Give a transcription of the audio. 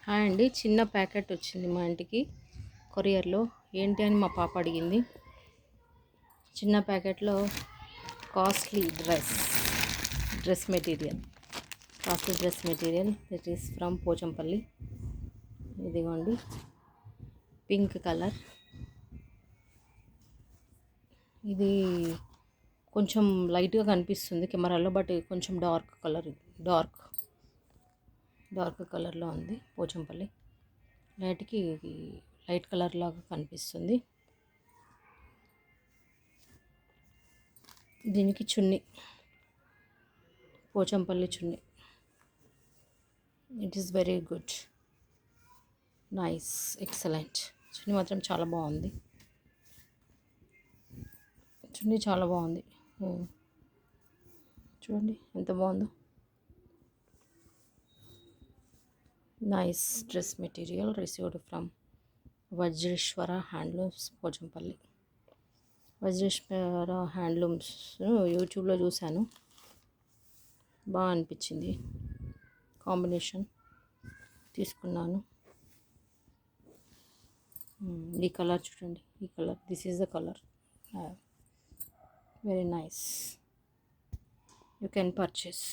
Hi అండి. చిన్న packet వచ్చింది మా ఇంటికి కొరియర్లో. ఏంటి అని మా పాప అడిగింది. చిన్న ప్యాకెట్లో costly dress material that is from Pochampally. ఇదిగోండి, పింక్ కలర్. ఇది కొంచెం లైట్గా కనిపిస్తుంది కెమెరాలో, బట్ కొంచెం డార్క్ కలర్లో ఉంది. పోచంపల్లి లైట్ కలర్ లాగా కనిపిస్తుంది. దీనికి chunni, Pochampally chunni. It is very good, nice, excellent. Chunni మాత్రం చాలా బాగుంది. చున్నీ చాలా బాగుంది. చూడండి ఎంత బాగుందో. Nice dress material received from Vajreshwara handlooms Pochampally. Vajreshwara handlooms యూట్యూబ్లో చూశాను, బాగా అనిపించింది కాంబినేషన్, తీసుకున్నాను. ఈ కలర్ చూడండి, ఈ colour, this is the colour, very nice. You can purchase.